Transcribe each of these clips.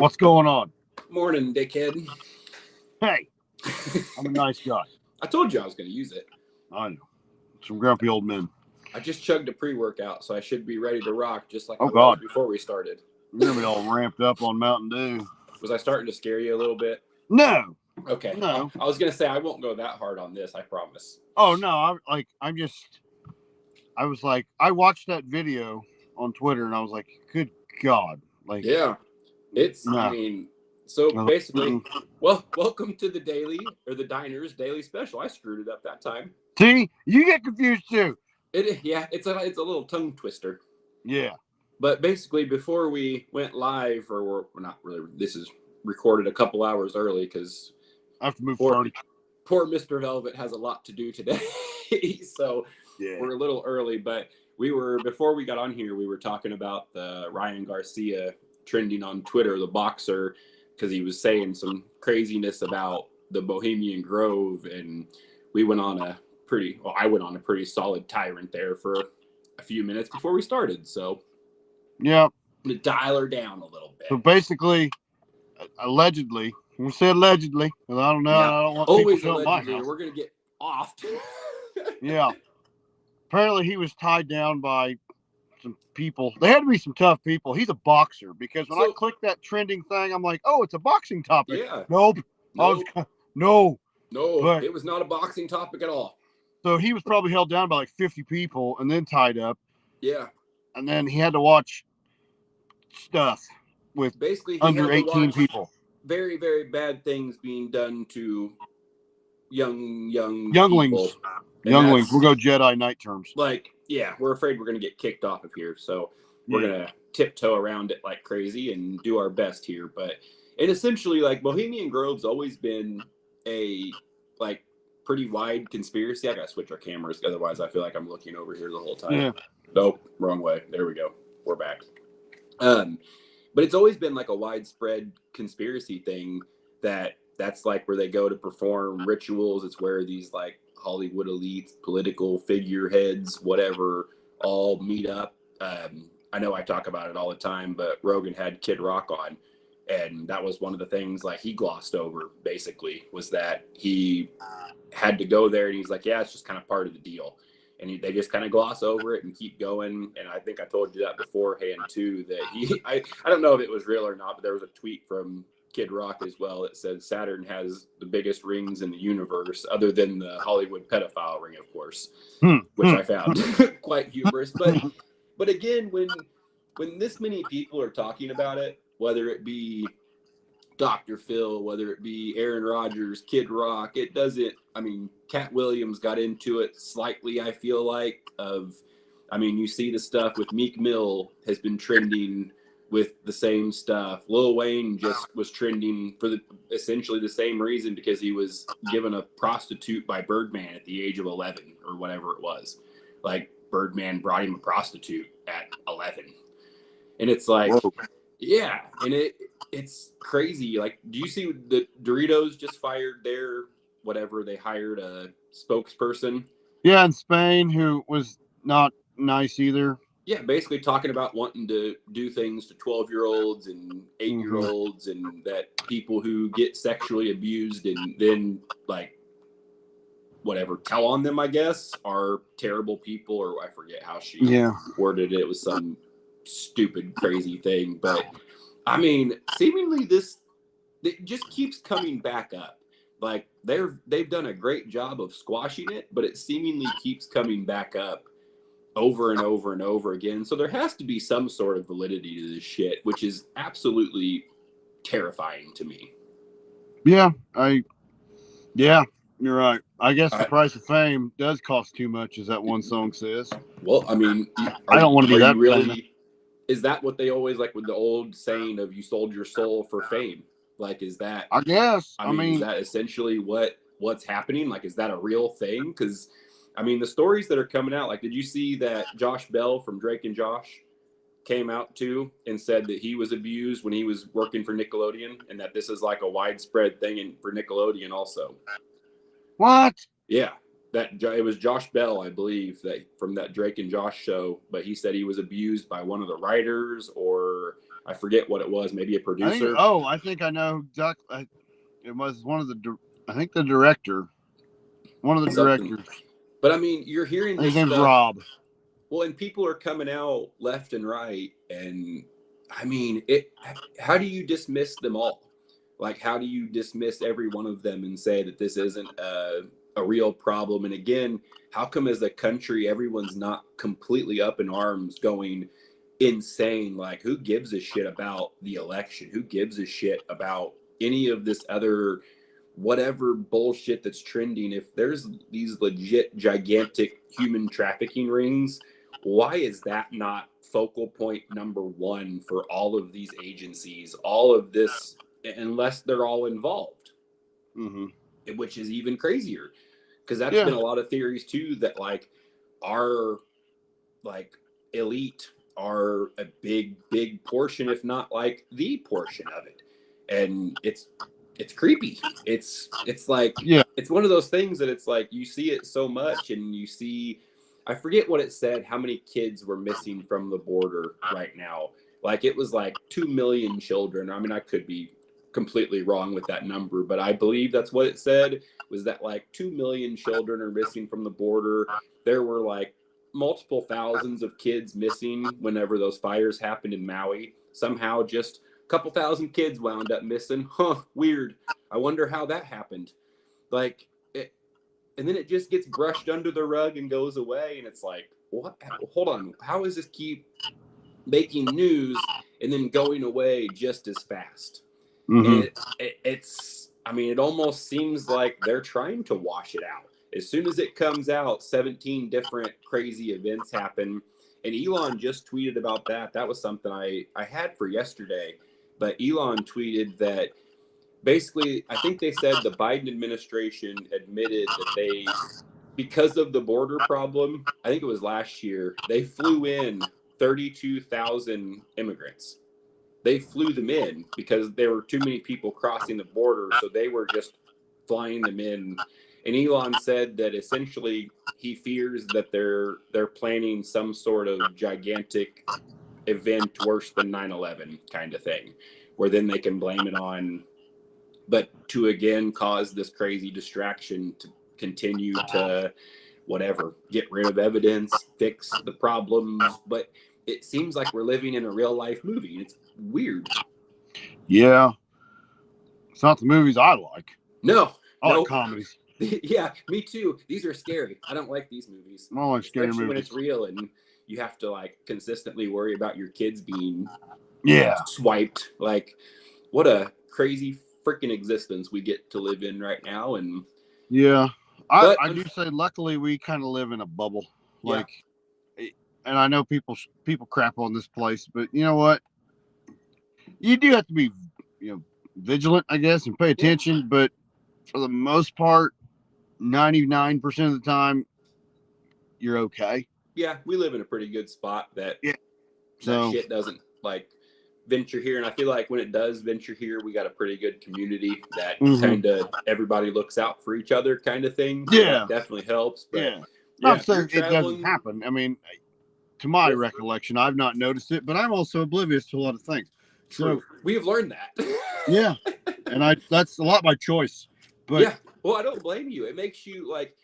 What's going on? Morning, dickhead. Hey, I'm a nice guy. I told you I was going to use it. I know. Some grumpy old men. I just chugged a pre-workout, so I should be ready to rock just like I God. was before we started. You're going to be all ramped up on Mountain Dew. Was I starting to scare you a little bit? No. Okay. No. I was going to say I won't go that hard on this, I promise. Oh, no. I was like, I watched that video on Twitter and I was like, good God. Like, yeah. It's, no. I mean, so basically, well, welcome to the Diner's daily special. I screwed it up that time. See, you get confused too. It's a little tongue twister. Yeah. But basically, before we went live, or we're not really, this is recorded a couple hours early because I have to move poor Mr. Velvet has a lot to do today. So yeah. We're a little early, but before we got on here, we were talking about the Ryan Garcia trending on Twitter, the boxer, because he was saying some craziness about the Bohemian Grove, and I went on a pretty solid tyrant there for a few minutes before we started. So yeah, to dial her down a little bit. So basically, allegedly, we say allegedly, because I don't know. Yeah. I don't want always people to allegedly. my house. We're gonna get off. Yeah. Apparently, he was tied down by some people. They had to be some tough people. He's a boxer, because when I clicked that trending thing, I'm like, oh, it's a boxing topic. Yeah. Nope. No. No, it was not a boxing topic at all. So he was probably held down by like 50 people and then tied up. Yeah. And then he had to watch stuff with basically under 18 people. Very, very bad things being done to younglings. People. Younglings. We'll go Jedi Knight terms. Like, yeah, we're afraid we're going to get kicked off of here. So we're going to tiptoe around it like crazy and do our best here. And essentially, like, Bohemian Grove's always been a, like, pretty wide conspiracy. I got to switch our cameras. Otherwise, I feel like I'm looking over here the whole time. Yeah. Nope, wrong way. There we go. We're back. But it's always been like a widespread conspiracy thing that's like where they go to perform rituals. It's where these like Hollywood elites, political figureheads, whatever, all meet up. I know I talk about it all the time, but Rogan had Kid Rock on, and that was one of the things like he glossed over basically, was that he had to go there, and he's like, yeah, it's just kind of part of the deal. And they just kind of gloss over it and keep going. And I think I told you that beforehand too, that I don't know if it was real or not, but there was a tweet from Kid Rock as well that said Saturn has the biggest rings in the universe, other than the Hollywood pedophile ring, of course, which I found quite humorous. But again, when this many people are talking about it, whether it be Dr. Phil, whether it be Aaron Rodgers, Kid Rock, it doesn't, I mean, Cat Williams got into it slightly, I feel like, you see the stuff with Meek Mill has been trending with the same stuff. Lil Wayne just was trending for essentially the same reason, because he was given a prostitute by Birdman at the age of 11 or whatever it was. Like, Birdman brought him a prostitute at 11. And it's like, whoa. Yeah, and it's crazy. Like, do you see the Doritos just fired their whatever? They hired a spokesperson. Yeah, in Spain, who was not nice either. Yeah, basically talking about wanting to do things to 12-year-olds and 8-year-olds, and that people who get sexually abused and then, like, whatever, tell on them, I guess, are terrible people, or I forget how she worded it. It was some stupid, crazy thing. But, I mean, seemingly it just keeps coming back up. Like, they've done a great job of squashing it, but it seemingly keeps coming back up over and over and over again. So there has to be some sort of validity to this shit, which is absolutely terrifying to me. Yeah, you're right. I guess the price of fame does cost too much, as that one song says. Well, I mean, I don't want to be that really. Is that what they always, like with the old saying of you sold your soul for fame? Like, is that? I guess. I mean, is that essentially what's happening? Like, is that a real thing? Because, I mean, the stories that are coming out, like, did you see that Josh Bell from Drake and Josh came out too and said that he was abused when he was working for Nickelodeon, and that this is like a widespread thing for Nickelodeon also? What? Yeah. it was Josh Bell, I believe, that from that Drake and Josh show, but he said he was abused by one of the writers, or I forget what it was, maybe a producer. I think I know. It was one of the, I think the director, one of the directors. But I mean, you're hearing this His name's stuff. Rob. Well, and people are coming out left and right, and I mean, how do you dismiss them all? Like, how do you dismiss every one of them and say that this isn't a real problem? And again, how come as a country everyone's not completely up in arms, going insane? Like, who gives a shit about the election? Who gives a shit about any of this other whatever bullshit that's trending? If there's these legit gigantic human trafficking rings, why is that not focal point number one for all of these agencies, all of this, unless they're all involved? Which is even crazier, because that's been a lot of theories too, that like our like elite are a big portion, if not like the portion of it. And it's creepy. It's like, it's one of those things that it's like you see it so much, and you see, I forget what it said, how many kids were missing from the border right now. Like it was like 2 million children. I mean, I could be completely wrong with that number, but I believe that's what it said, was that like 2 million children are missing from the border. There were like multiple thousands of kids missing whenever those fires happened in Maui. Somehow just a couple thousand kids wound up missing. Weird. I wonder how that happened. Like it, and then it just gets brushed under the rug and goes away, and it's like, what? Hold on, how does this keep making news and then going away just as fast? And it's, I mean, it almost seems like they're trying to wash it out. As soon as it comes out, 17 different crazy events happen. And Elon just tweeted about that. That was something I had for yesterday. But Elon tweeted that basically, I think they said the Biden administration admitted that they, because of the border problem, I think it was last year, they flew in 32,000 immigrants. They flew them in because there were too many people crossing the border. So they were just flying them in. And Elon said that essentially he fears that they're planning some sort of gigantic event worse than 9/11 kind of thing, where then they can blame it on, but to again cause this crazy distraction to continue to whatever, get rid of evidence, fix the problems. But it seems like we're living in a real life movie. It's weird. Yeah. It's not the movies I like. No. I like comedies. Yeah, me too. These are scary. I don't like these movies. I don't like scary movies. When it's real and you have to like consistently worry about your kids being swiped. Like, what a crazy freaking existence we get to live in right now. And I do say, luckily, we kind of live in a bubble. Like, and I know people crap on this place, but you know what? You do have to be, vigilant, I guess, and pay attention. But for the most part, 99% of the time, you're okay. Yeah, we live in a pretty good spot that so shit doesn't like venture here. And I feel like when it does venture here, we got a pretty good community that kind of everybody looks out for each other kind of thing. So that definitely helps. But not saying it doesn't happen. I mean, to my recollection, I've not noticed it, but I'm also oblivious to a lot of things. True. So we have learned that. And that's a lot by choice. But well, I don't blame you. It makes you like,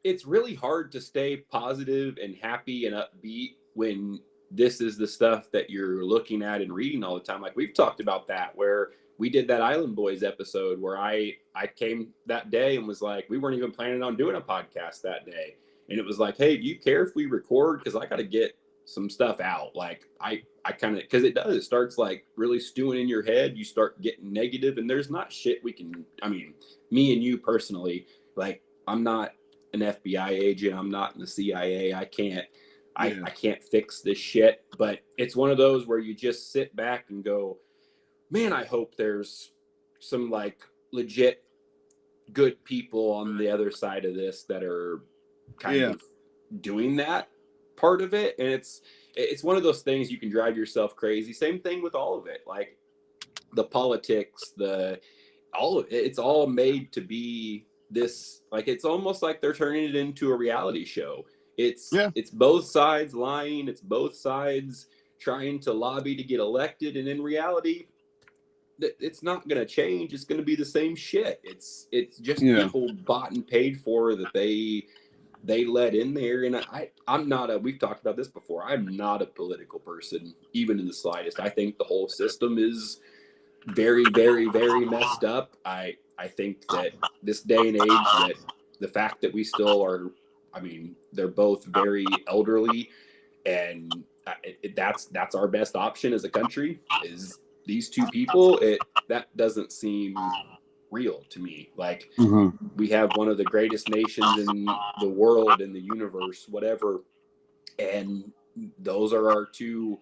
it's really hard to stay positive and happy and upbeat when this is the stuff that you're looking at and reading all the time. Like we've talked about that, where we did that Island Boys episode where I came that day and was like, we weren't even planning on doing a podcast that day. And it was like, hey, do you care if we record? Because I got to get some stuff out. Like I kind of, because it starts like really stewing in your head. You start getting negative, and there's not shit we can, I mean, me and you personally, like I'm not an FBI agent. I'm not in the CIA. I can't fix this shit. But it's one of those where you just sit back and go, man, I hope there's some like legit good people on the other side of this that are kind of doing that part of it. And it's one of those things you can drive yourself crazy. Same thing with all of it. Like the politics, all of it, it's all made to be this, like, it's almost like they're turning it into a reality show. It's Yeah. it's both sides lying. It's both sides trying to lobby to get elected, and in reality, it's not going to change. It's going to be the same shit. It's just people bought and paid for that they let in there. And I'm not a, we've talked about this before, I'm not a political person, even in the slightest. I think the whole system is very, very, very messed up. I think that this day and age, that the fact that we still are, I mean, they're both very elderly, and that's our best option as a country, is these two people. That doesn't seem real to me. Like, we have one of the greatest nations in the world, in the universe, whatever, and those are our two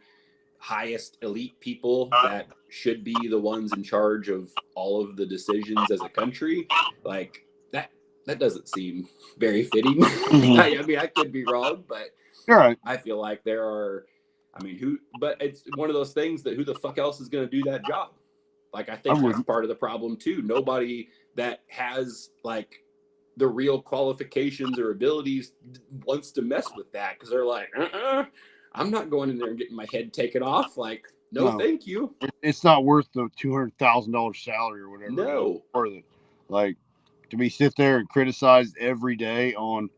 highest elite people that should be the ones in charge of all of the decisions as a country. Like, that doesn't seem very fitting. I mean, I could be wrong, but right. I feel like there are, I mean, but it's one of those things that who the fuck else is going to do that job? Like, I think that's part of the problem too. Nobody that has like the real qualifications or abilities wants to mess with that, because they're like, I'm not going in there and getting my head taken off. Like, no. Thank you. It's not worth the $200,000 salary or whatever. No. Like, to be sit there and criticized every day on,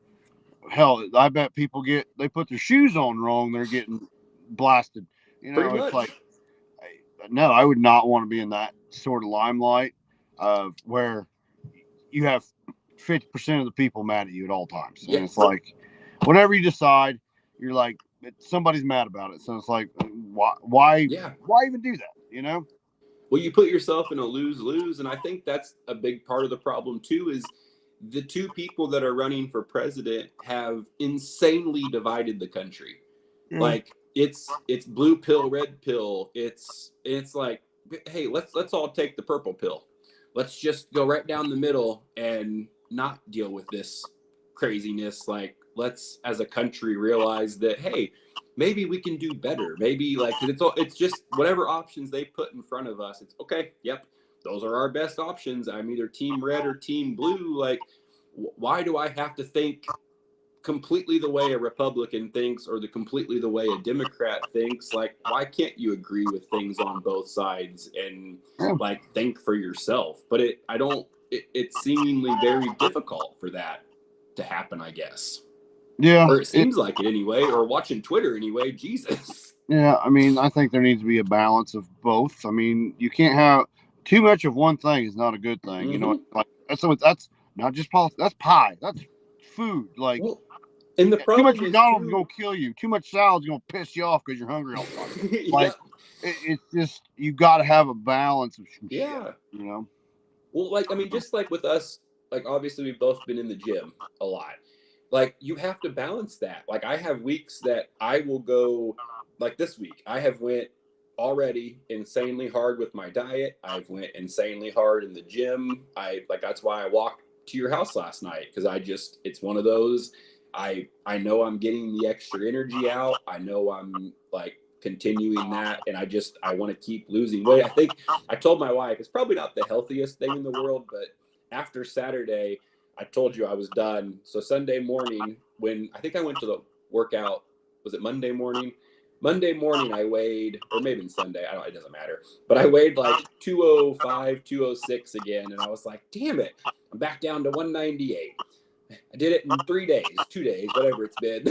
hell, I bet people they put their shoes on wrong, they're getting blasted. You know, it's like, no, I would not want to be in that sort of limelight where you have 50% of the people mad at you at all times. And it's like, whatever you decide, you're like, somebody's mad about it. So it's like, why even do that? You know? Well, you put yourself in a lose-lose. And I think that's a big part of the problem too, is the two people that are running for president have insanely divided the country. Like, it's blue pill, red pill. It's like, hey, let's all take the purple pill. Let's just go right down the middle and not deal with this craziness. Like, let's as a country realize that, hey, maybe we can do better. Maybe, like, it's just whatever options they put in front of us. It's okay. Yep. Those are our best options. I'm either team red or team blue. Like, why do I have to think completely the way a Republican thinks or completely the way a Democrat thinks? Like, why can't you agree with things on both sides and like think for yourself? But it's seemingly very difficult for that to happen, I guess. Yeah. Or it seems like it anyway, or watching Twitter anyway. Jesus. Yeah. I mean, I think there needs to be a balance of both. I mean, you can't have too much of one thing is not a good thing. You know, like that's not just politics. That's pie. That's food. Like, and the problem too much McDonald's is gonna kill you. Too much salad's gonna piss you off because you're hungry all the time. Like, it's just, you got to have a balance of shit, you know. Well, like, I mean, just like with us, like, obviously we've both been in the gym a lot. Like, you have to balance that. Like, I have weeks that I will go, like this week, I have went already insanely hard with my diet. I've went insanely hard in the gym. That's why I walked to your house last night, because it's one of those, I know I'm getting the extra energy out. I know I'm like continuing that, and I want to keep losing weight. I think I told my wife it's probably not the healthiest thing in the world, but after Saturday, I told you I was done. So Sunday morning, when I think I went to the workout, was it Monday morning? Monday morning I weighed, or maybe Sunday, it doesn't matter, but I weighed like 205, 206 again, and I was like, damn it, I'm back down to 198. I did it in 3 days, 2 days, whatever it's been.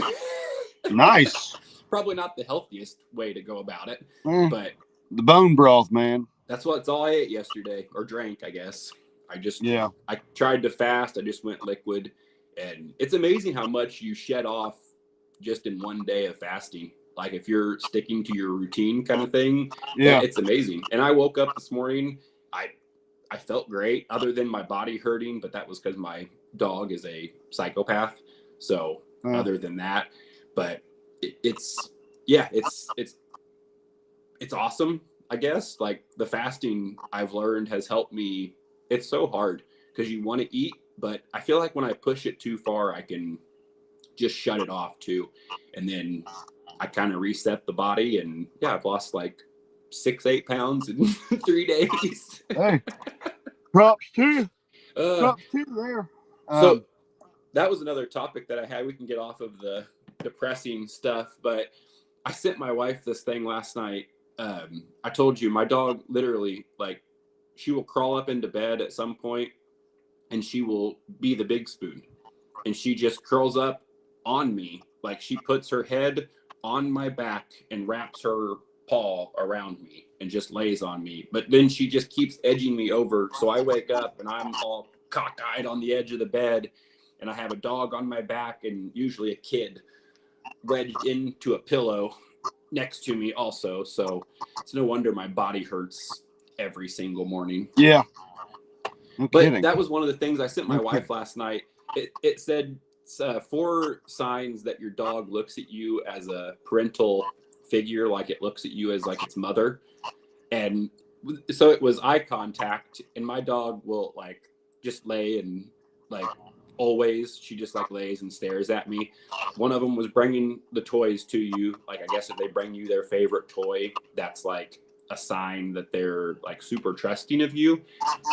Nice. Probably not the healthiest way to go about it, but the bone broth, man. That's all I ate yesterday, or drank, I guess. I tried to fast. I just went liquid, and it's amazing how much you shed off just in 1 day of fasting. Like, if you're sticking to your routine kind of thing, it's amazing. And I woke up this morning, I felt great, other than my body hurting, but that was because my dog is a psychopath. So other than that, but it's awesome, I guess. Like, the fasting, I've learned, has helped me. It's so hard because you want to eat, but I feel like when I push it too far, I can just shut it off too. And then I kind of reset the body, and I've lost like 6-8 pounds in 3 days. Hey, props to you. Props to you there. So that was another topic that I had. We can get off of the depressing stuff, but I sent my wife this thing last night. I told you my dog literally, like, she will crawl up into bed at some point and she will be the big spoon. And she just curls up on me. Like, she puts her head on my back and wraps her paw around me and just lays on me. But then she just keeps edging me over. So I wake up and I'm all cockeyed on the edge of the bed. And I have a dog on my back and usually a kid wedged into a pillow next to me also. So it's no wonder my body hurts every single morning. Yeah. But kidding. That was one of the things I sent my wife last night. It said 4 signs that your dog looks at you as a parental figure, like it looks at you as like its mother. And so it was eye contact, and my dog will like just lay and like always, she just like lays and stares at me. One of them was bringing the toys to you. Like, I guess if they bring you their favorite toy, that's like a sign that they're like super trusting of you.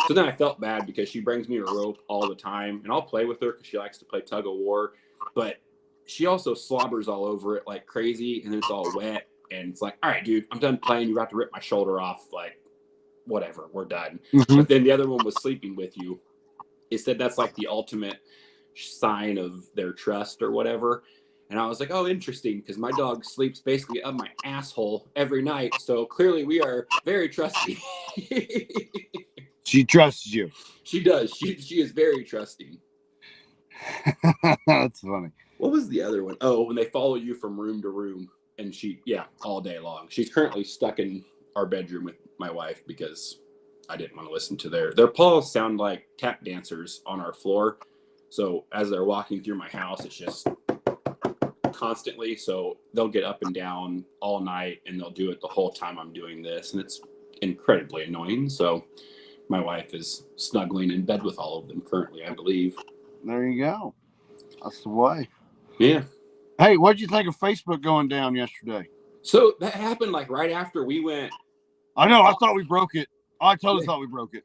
So then I felt bad because she brings me a rope all the time and I'll play with her because she likes to play tug of war, but she also slobbers all over it like crazy, and then it's all wet and it's like, all right, dude, I'm done playing. You're about to rip my shoulder off. Like, whatever, we're done. But then the other one was sleeping with you. It said that's like the ultimate sign of their trust or whatever. And I was like, oh, interesting, because my dog sleeps basically up my asshole every night. So clearly we are very trusting. She trusts you. She does. She is very trusting. That's funny. What was the other one? Oh, when they follow you from room to room. And all day long. She's currently stuck in our bedroom with my wife because I didn't want to listen to their paws sound like tap dancers on our floor. So as they're walking through my house, it's just constantly. So they'll get up and down all night and they'll do it the whole time I'm doing this. And it's incredibly annoying. So my wife is snuggling in bed with all of them currently, I believe. There you go. That's the way. Yeah. Hey, what'd you think of Facebook going down yesterday? So that happened like right after we went. I know. I thought we broke it. I totally thought we broke it.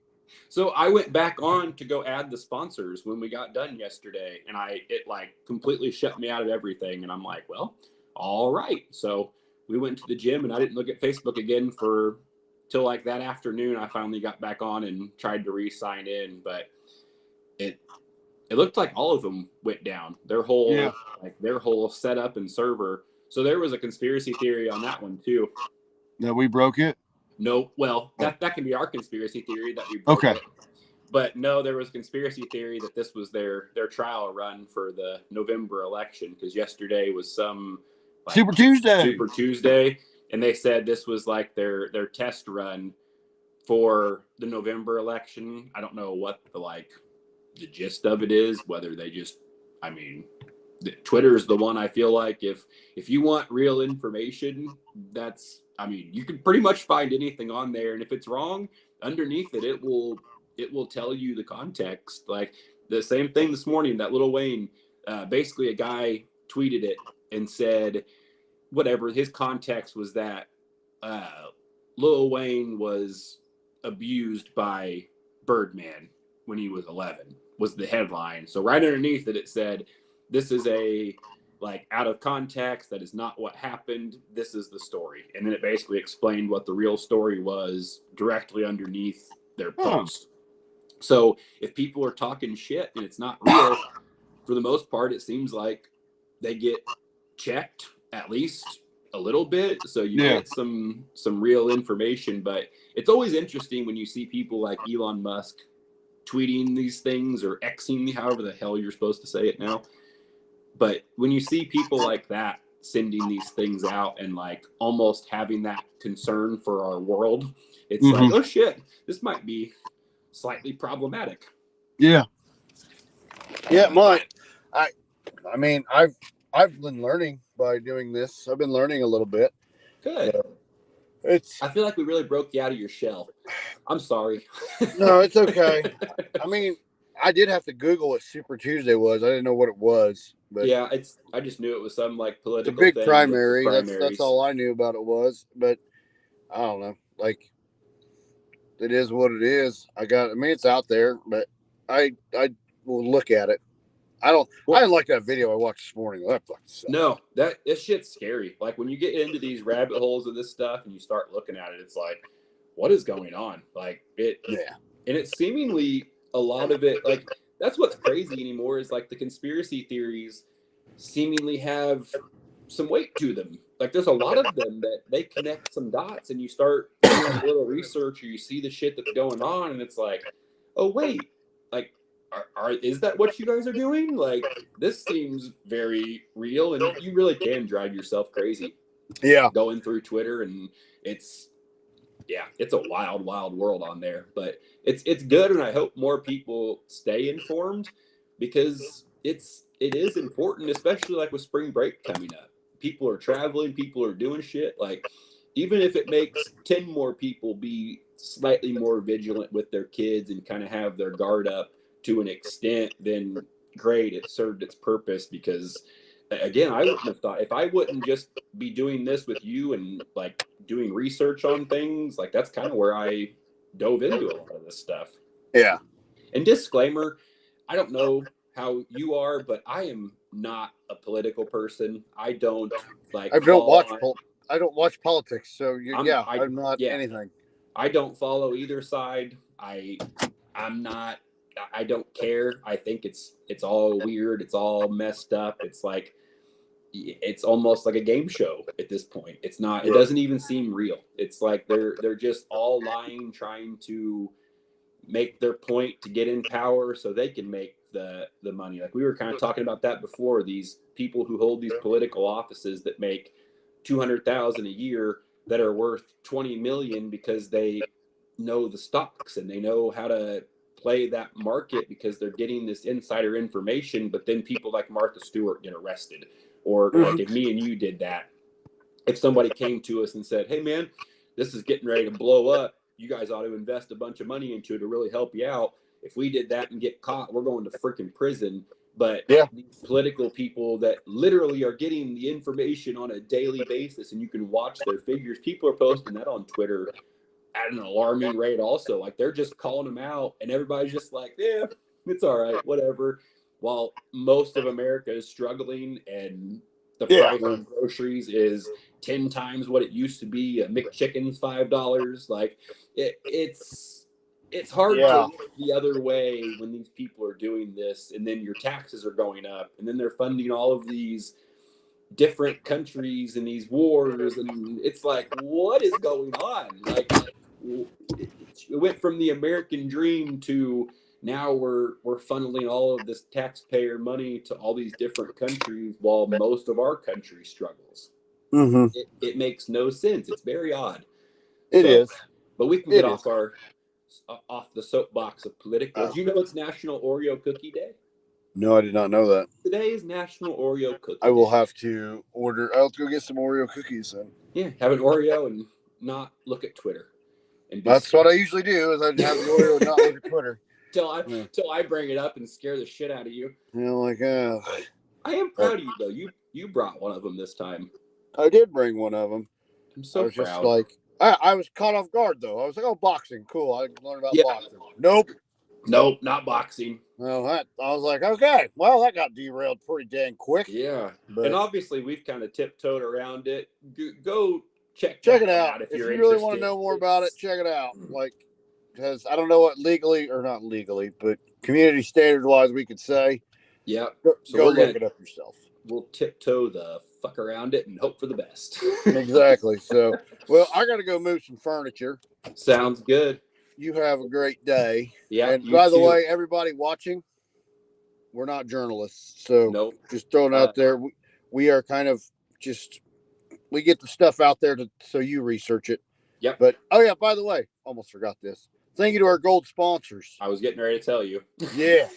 So I went back on to go add the sponsors when we got done yesterday, and it like completely shut me out of everything. And I'm like, well, all right. So we went to the gym, and I didn't look at Facebook again till like that afternoon. I finally got back on and tried to re-sign in, but it looked like all of them went down. Their whole setup and server. So there was a conspiracy theory on that one too. That we broke it? No, well, that can be our conspiracy theory that we broke it. But no, there was a conspiracy theory that this was their trial run for the November election, because yesterday was some like, Super Tuesday, and they said this was like their test run for the November election. I don't know what the gist of it is, whether they just, I mean, Twitter is the one. I feel like if you want real information, you can pretty much find anything on there, and if it's wrong, underneath it will tell you the context. Like the same thing this morning, that Lil Wayne, basically a guy tweeted it and said whatever his context was, that Lil Wayne was abused by Birdman when he was 11 was the headline. So right underneath it said, this is a like out of context, that is not what happened, this is the story. And then it basically explained what the real story was directly underneath their post. So if people are talking shit and it's not real, for the most part, it seems like they get checked at least a little bit. So you get some real information. But it's always interesting when you see people like Elon Musk tweeting these things, or Xing, however the hell you're supposed to say it now. But when you see people like that sending these things out and like almost having that concern for our world, it's like, oh shit, this might be slightly problematic. Yeah. Yeah, I mean, I've been learning by doing this. I've been learning a little bit. Good. I feel like we really broke you out of your shell. I'm sorry. No, it's okay. I mean, I did have to Google what Super Tuesday was. I didn't know what it was. But yeah, I just knew it was some like political it's a big thing. primary. That's all I knew about it was. But I don't know. Like, it is what it is. It's out there. But I will look at it. I didn't like that video I watched this morning. That fucking sucks. No, this shit's scary. Like when you get into these rabbit holes of this stuff and you start looking at it, it's like, what is going on? Like Yeah. And it's seemingly a lot of it, like that's what's crazy anymore is like the conspiracy theories seemingly have some weight to them. Like there's a lot of them that they connect some dots and you start doing a little research or you see the shit that's going on and it's like, oh wait, like is that what you guys are doing? Like this seems very real and you really can drive yourself crazy. Yeah. Going through Twitter and it's a wild world on there, but it's good and I hope more people stay informed because it is important, especially like with spring break coming up. People are traveling, people are doing shit. Like even if it makes 10 more people be slightly more vigilant with their kids and kind of have their guard up to an extent, then great, it served its purpose. Because again, I wouldn't have thought if I wouldn't just be doing this with you and like doing research on things, like that's kind of where I dove into a lot of this stuff. Yeah. And disclaimer, I don't know how you are, but I am not a political person. I don't like. I don't watch politics, so I'm not anything. I don't follow either side. I'm not. I don't care. I think it's all weird. It's all messed up. It's like it's almost like a game show at this point. It's not. It doesn't even seem real. It's like they're just all lying, trying to make their point to get in power so they can make the money. Like we were kind of talking about that before. These people who hold these political offices that make $200,000 a year that are worth 20 million because they know the stocks and they know how to play that market because they're getting this insider information. But then people like Martha Stewart get arrested, or like if me and you did that, if somebody came to us and said, hey man, this is getting ready to blow up, you guys ought to invest a bunch of money into it to really help you out. If we did that and get caught, we're going to freaking prison. But these political people that literally are getting the information on a daily basis and you can watch their figures, people are posting that on Twitter at an alarming rate also. Like they're just calling them out and everybody's just like, yeah, it's all right, whatever. While most of America is struggling and the price of groceries is 10 times what it used to be. A McChicken's $5. Like it's hard to look the other way when these people are doing this, and then your taxes are going up, and then they're funding all of these different countries and these wars, and it's like, what is going on? Like it went from the American dream to now we're funneling all of this taxpayer money to all these different countries while most of our country struggles. It makes no sense. It's very odd. It is. But we can get off the soapbox of political. Do you know it's National Oreo Cookie Day? No, I did not know that. Today is National Oreo Cookie Day. I will have to order. I'll have to go get some Oreo cookies then. Yeah, have an Oreo and not look at Twitter. And that's what I usually do. Is I have the Oreo and not look at Twitter. Till I bring it up and scare the shit out of you. I am proud of you though. You brought one of them this time. I did bring one of them. I'm so proud. Just like I was caught off guard though. I was like, oh, boxing, cool. I learned about boxing. Nope, not boxing. No, I was like, okay, well, that got derailed pretty dang quick. Yeah, and obviously we've kind of tiptoed around it. Go check it out if you really want to know more about it. Check it out, because I don't know what legally or not legally, but community standard wise, we could say. Yeah, go look it up yourself. We'll tiptoe the fuck around it and hope for the best. Exactly. So, well, I got to go move some furniture. Sounds good. You have a great day. Yeah. And by the way, everybody watching, we're not journalists, so just throwing out there, we are kind of we get the stuff out there so you research it. Yep. But by the way, almost forgot this. Thank you to our gold sponsors. I was getting ready to tell you. Yeah.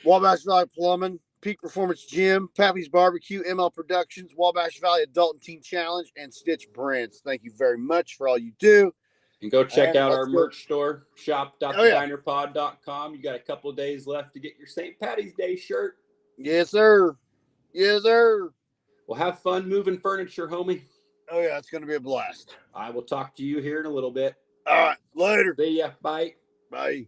Wabash Valley Plumbing, Peak Performance Gym, Pappy's Barbecue, ML Productions, Wabash Valley Adult and Teen Challenge, and Stitch Brands. Thank you very much for all you do. And go check out our merch store, shop.thedinerpod.com. You got a couple of days left to get your St. Patty's Day shirt. Yes, sir. Yes, sir. Well, have fun moving furniture, homie. Oh, yeah, it's going to be a blast. I will talk to you here in a little bit. All right, later. See ya. Bye. Bye.